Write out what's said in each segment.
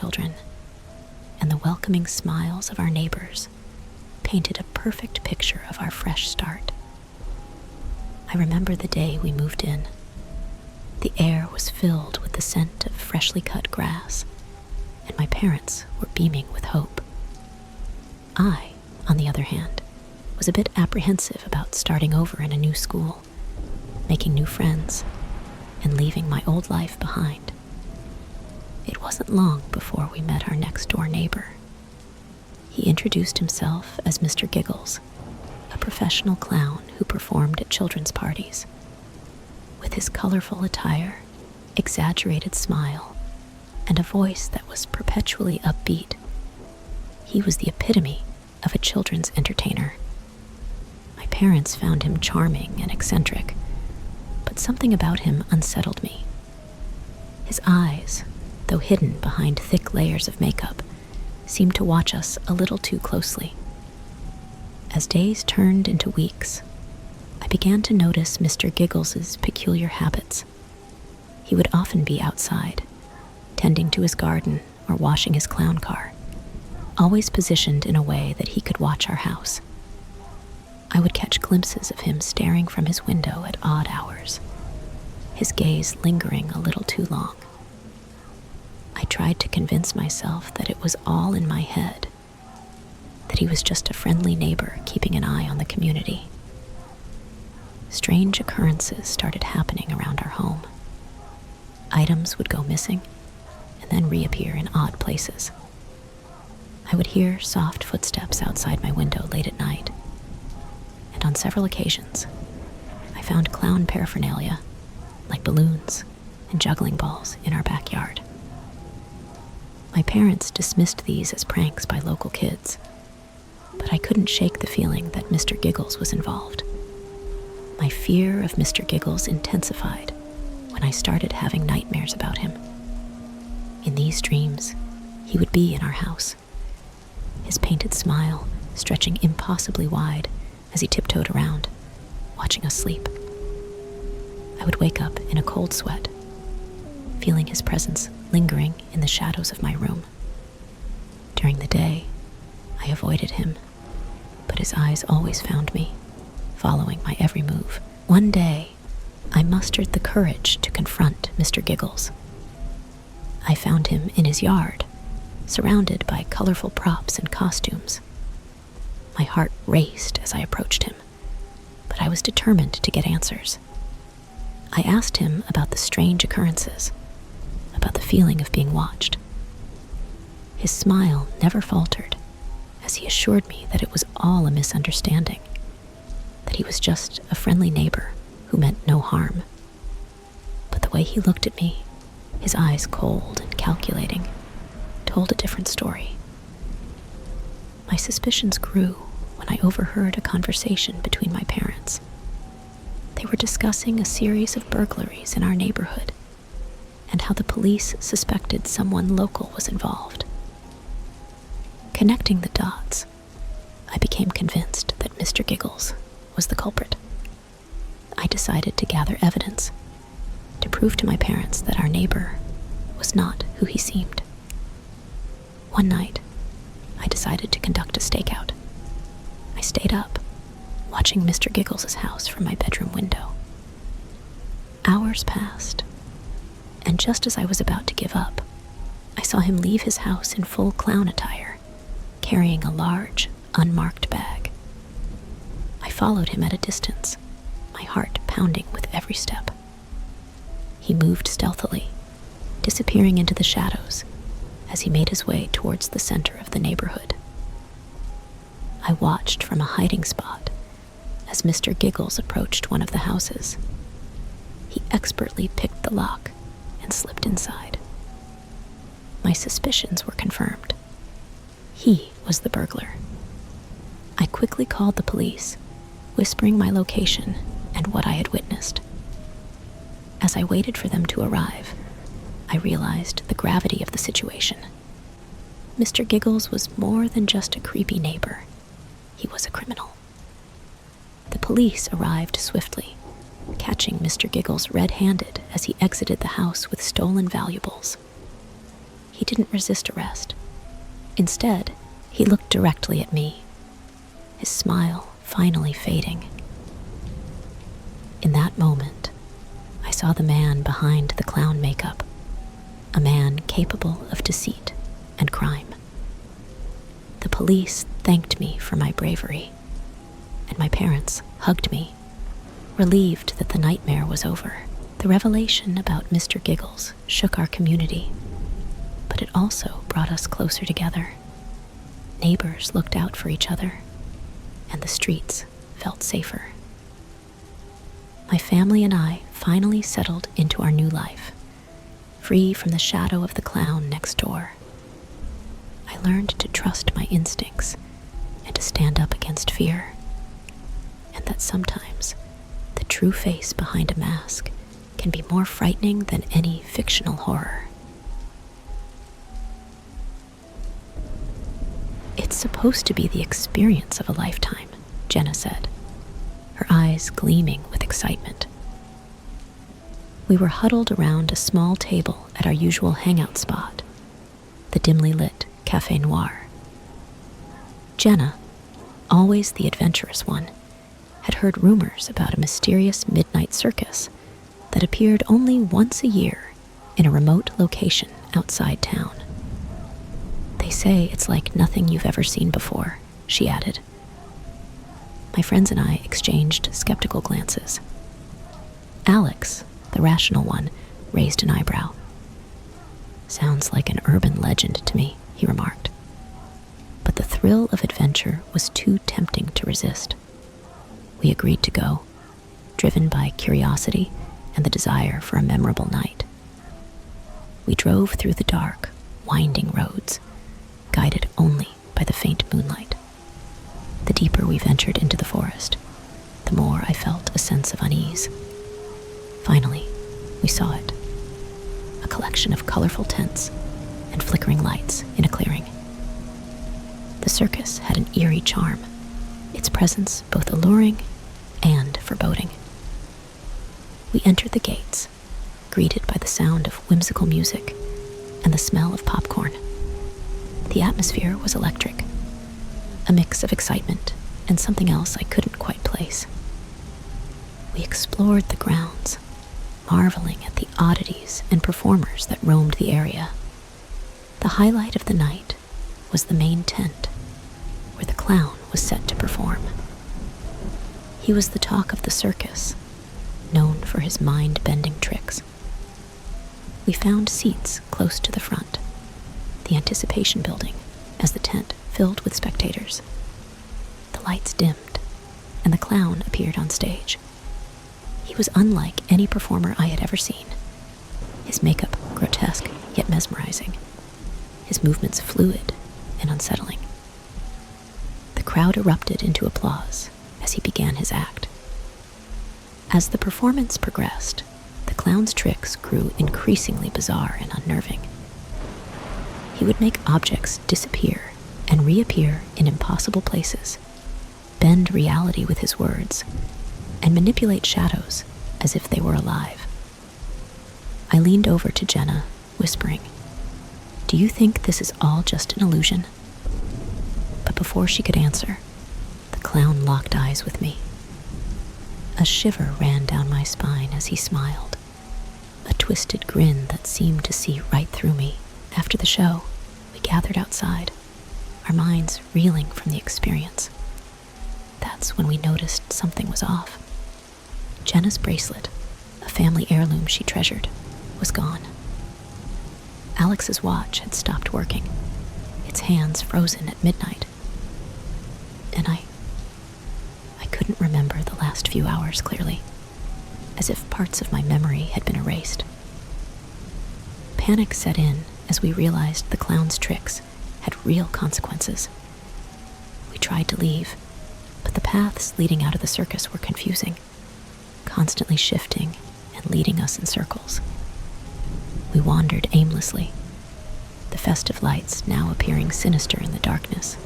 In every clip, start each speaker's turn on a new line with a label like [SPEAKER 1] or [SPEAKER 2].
[SPEAKER 1] children and the welcoming smiles of our neighbors painted a perfect picture of our fresh start. I remember the day we moved in. The air was filled with the scent of freshly cut grass, and my parents were beaming with hope. I, on the other hand, was a bit apprehensive about starting over in a new school, making new friends, and leaving my old life behind. It wasn't long before we met our next-door neighbor. He introduced himself as Mr. Giggles, a professional clown who performed at children's parties. With his colorful attire, exaggerated smile, and a voice that was perpetually upbeat, he was the epitome of a children's entertainer. My parents found him charming and eccentric, but something about him unsettled me. His eyes, though hidden behind thick layers of makeup, seemed to watch us a little too closely. As days turned into weeks, I began to notice Mr. Giggles's peculiar habits. He would often be outside, tending to his garden or washing his clown car, always positioned in a way that he could watch our house. I would catch glimpses of him staring from his window at odd hours, his gaze lingering a little too long. I tried to convince myself that it was all in my head, that he was just a friendly neighbor keeping an eye on the community. Strange occurrences started happening around our home. Items would go missing and then reappear in odd places. I would hear soft footsteps outside my window late at night, and on several occasions, I found clown paraphernalia, like balloons and juggling balls, in our backyard. My parents dismissed these as pranks by local kids, but I couldn't shake the feeling that Mr. Giggles was involved. My fear of Mr. Giggles intensified when I started having nightmares about him. In these dreams, he would be in our house, his painted smile stretching impossibly wide as he tiptoed around, watching us sleep. I would wake up in a cold sweat, feeling his presence lingering in the shadows of my room. During the day, I avoided him, but his eyes always found me, following my every move. One day, I mustered the courage to confront Mr. Giggles. I found him in his yard, surrounded by colorful props and costumes. My heart raced as I approached him, but I was determined to get answers. I asked him about the strange occurrences, about the feeling of being watched. His smile never faltered as he assured me that it was all a misunderstanding, that he was just a friendly neighbor who meant no harm. But the way he looked at me, his eyes cold and calculating, told a different story. My suspicions grew when I overheard a conversation between my parents. They were discussing a series of burglaries in our neighborhood and how the police suspected someone local was involved. Connecting the dots, I became convinced that Mr. Giggles was the culprit. I decided to gather evidence to prove to my parents that our neighbor was not who he seemed. One night, I decided to conduct a stakeout. I stayed up, watching Mr. Giggles's house from my bedroom window. Hours passed, and just as I was about to give up, I saw him leave his house in full clown attire, carrying a large, unmarked bag. I followed him at a distance, my heart pounding with every step. He moved stealthily, disappearing into the shadows as he made his way towards the center of the neighborhood. I watched from a hiding spot as Mr. Giggles approached one of the houses. He expertly picked the lock and slipped inside. My suspicions were confirmed. He was the burglar. I quickly called the police, whispering my location and what I had witnessed. As I waited for them to arrive, I realized the gravity of the situation. Mr. Giggles was more than just a creepy neighbor. He was a criminal. The police arrived swiftly, catching Mr. Giggles red-handed as he exited the house with stolen valuables. He he didn't resist arrest. Instead, he looked directly at me, his smile finally fading. In that moment, I saw the man behind the clown makeup, a man capable of deceit and crime. The police thanked me for my bravery, and my parents hugged me, relieved that the nightmare was over. The revelation about Mr. Giggles shook our community, but it also brought us closer together. Neighbors looked out for each other, and the streets felt safer. My family and I finally settled into our new life, free from the shadow of the clown next door. I learned to trust my instincts and to stand up against fear, and that sometimes the true face behind a mask can be more frightening than any fictional horror. It's supposed to be the experience of a lifetime, Jenna said, her eyes gleaming with excitement. We were huddled around a small table at our usual hangout spot, the dimly lit Café Noir. Jenna, always the adventurous one, had heard rumors about a mysterious midnight circus that appeared only once a year in a remote location outside town. They say it's like nothing you've ever seen before, she added. My friends and I exchanged skeptical glances. Alex, the rational one, raised an eyebrow. Sounds like an urban legend to me, he remarked. But the thrill of adventure was too tempting to resist. We agreed to go, driven by curiosity and the desire for a memorable night. We drove through the dark, winding roads, guided only by the faint moonlight. The deeper we ventured into the forest, the more I felt a sense of unease. Finally, we saw it, a collection of colorful tents and flickering lights in a clearing. The circus had an eerie charm, its presence both alluring and foreboding. We entered the gates, greeted by the sound of whimsical music and the smell of popcorn. The atmosphere was electric, a mix of excitement and something else I couldn't quite place. We explored the grounds, marveling at the oddities and performers that roamed the area. The highlight of the night was the main tent, where the clown was set to perform. He was the talk of the circus, known for his mind-bending tricks. We found seats close to the front, the anticipation building as the tent filled with spectators. The lights dimmed, and the clown appeared on stage. He was unlike any performer I had ever seen. His makeup grotesque yet mesmerizing, his movements fluid and unsettling. The crowd erupted into applause as he began his act. As the performance progressed, the clown's tricks grew increasingly bizarre and unnerving. He would make objects disappear and reappear in impossible places, bend reality with his words, and manipulate shadows as if they were alive. I leaned over to Jenna, whispering, "Do you think this is all just an illusion?" But before she could answer, the clown locked eyes with me. A shiver ran down my spine as he smiled, a twisted grin that seemed to see right through me. After the show, we gathered outside, our minds reeling from the experience. That's when we noticed something was off. Jenna's bracelet, a family heirloom she treasured, was gone. Alex's watch had stopped working, its hands frozen at midnight. And I couldn't remember the last few hours clearly, as if parts of my memory had been erased. Panic set in as we realized the clown's tricks had real consequences. We tried to leave, but the paths leading out of the circus were confusing, constantly shifting and leading us in circles. We wandered aimlessly, the festive lights now appearing sinister in the darkness.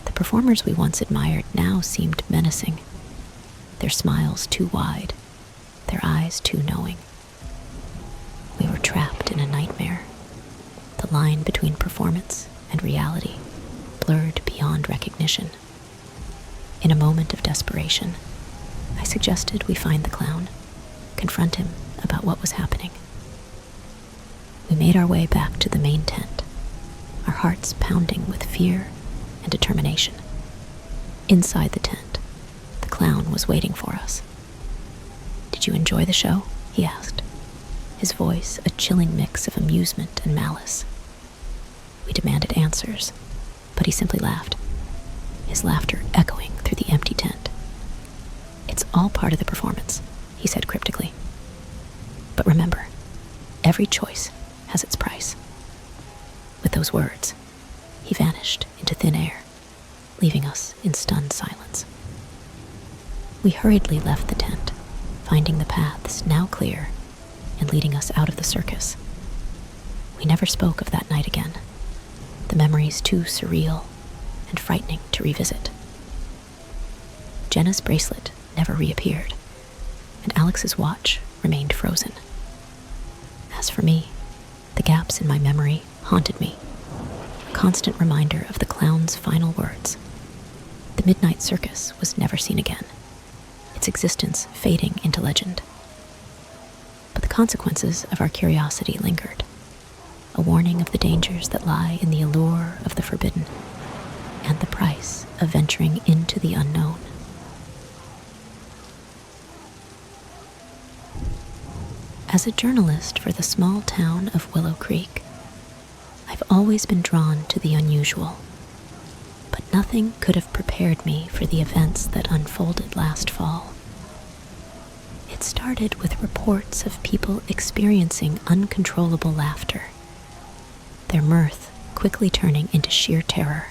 [SPEAKER 1] The performers we once admired now seemed menacing, their smiles too wide, their eyes too knowing. We were trapped in a nightmare, the line between performance and reality blurred beyond recognition. In a moment of desperation, I suggested we find the clown, confront him about what was happening. We made our way back to the main tent, our hearts pounding with fear and determination. Inside the tent, the clown was waiting for us. "Did you enjoy the show?" he asked, his voice a chilling mix of amusement and malice. We demanded answers, but he simply laughed, his laughter echoing through the empty tent. "It's all part of the performance," he said cryptically. "But remember, every choice has its price." With those words, he vanished into thin air, leaving us in stunned silence. We hurriedly left the tent, finding the paths now clear and leading us out of the circus. We never spoke of that night again, the memories too surreal and frightening to revisit. Jenna's bracelet never reappeared, and Alex's watch remained frozen. As for me, the gaps in my memory haunted me, a constant reminder of the clown's final words. The midnight circus was never seen again, its existence fading into legend. But the consequences of our curiosity lingered, a warning of the dangers that lie in the allure of the forbidden and the price of venturing into the unknown. As a journalist for the small town of Willow Creek, I've always been drawn to the unusual, but nothing could have prepared me for the events that unfolded last fall. It started with reports of people experiencing uncontrollable laughter, their mirth quickly turning into sheer terror.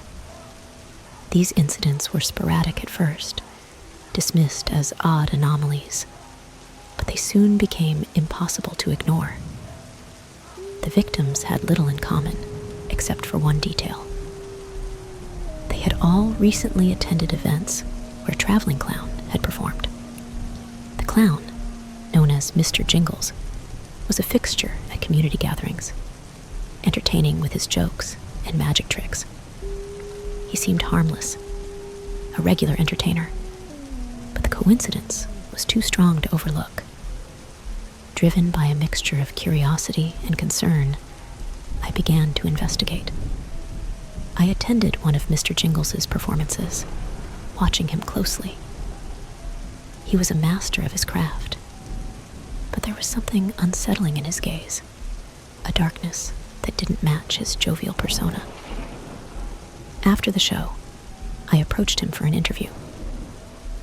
[SPEAKER 1] These incidents were sporadic at first, dismissed as odd anomalies, but they soon became impossible to ignore. The victims had little in common, except for one detail. They had all recently attended events where a traveling clown had performed. The clown, known as Mr. Jingles, was a fixture at community gatherings, entertaining with his jokes and magic tricks. He seemed harmless, a regular entertainer, but the coincidence was too strong to overlook. Driven by a mixture of curiosity and concern, I began to investigate. I attended one of Mr. Jingles's performances, watching him closely. He was a master of his craft, but there was something unsettling in his gaze, a darkness that didn't match his jovial persona. After the show, I approached him for an interview.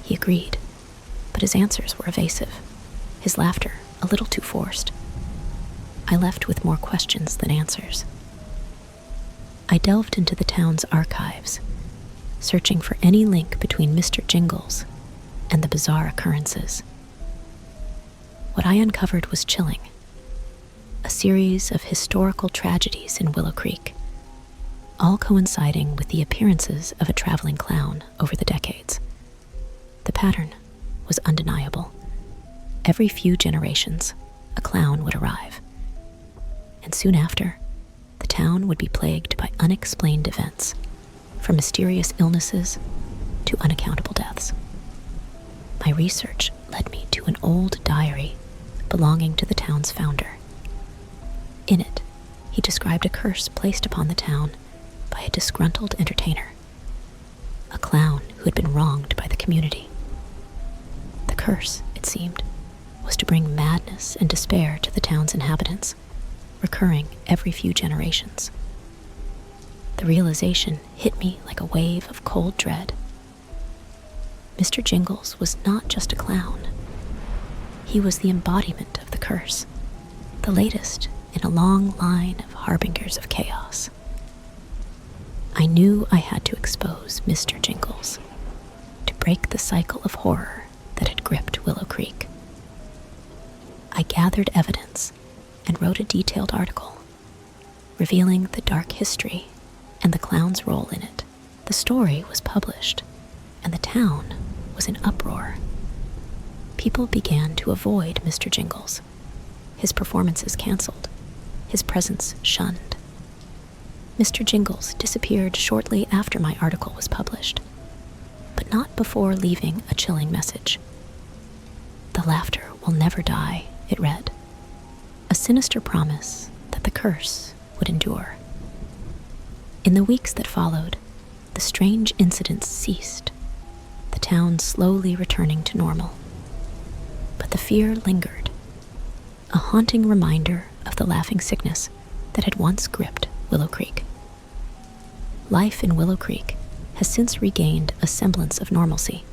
[SPEAKER 1] He agreed, but his answers were evasive, his laughter a little too forced. I left with more questions than answers. I delved into the town's archives, searching for any link between Mr. Jingles and the bizarre occurrences. What I uncovered was chilling. A series of historical tragedies in Willow Creek, all coinciding with the appearances of a traveling clown over the decades. The pattern was undeniable. Every few generations, a clown would arrive, and soon after, the town would be plagued by unexplained events, from mysterious illnesses to unaccountable deaths. My research led me to an old diary belonging to the town's founder. In it, he described a curse placed upon the town by a disgruntled entertainer, a clown who had been wronged by the community. The curse, it seemed, was to bring madness and despair to the town's inhabitants, recurring every few generations. The realization hit me like a wave of cold dread. Mr. Jingles was not just a clown. He was the embodiment of the curse, the latest in a long line of harbingers of chaos. I knew I had to expose Mr. Jingles, to break the cycle of horror that had gripped Willow Creek. I gathered evidence and wrote a detailed article, revealing the dark history and the clown's role in it. The story was published, and the town was in uproar. People began to avoid Mr. Jingles, his performances canceled, his presence shunned. Mr. Jingles disappeared shortly after my article was published, but not before leaving a chilling message. "The laughter will never die," it read, a sinister promise that the curse would endure. In the weeks that followed, the strange incidents ceased, the town slowly returning to normal. But the fear lingered, a haunting reminder of the laughing sickness that had once gripped Willow Creek. Life in Willow Creek has since regained a semblance of normalcy,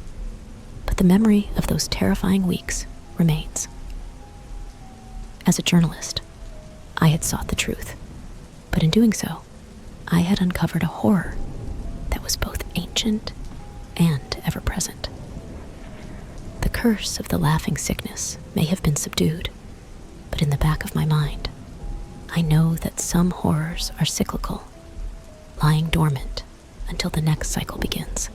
[SPEAKER 1] but the memory of those terrifying weeks remains. As a journalist, I had sought the truth, but in doing so, I had uncovered a horror that was both ancient and ever-present. The curse of the laughing sickness may have been subdued, but in the back of my mind, I know that some horrors are cyclical, lying dormant until the next cycle begins.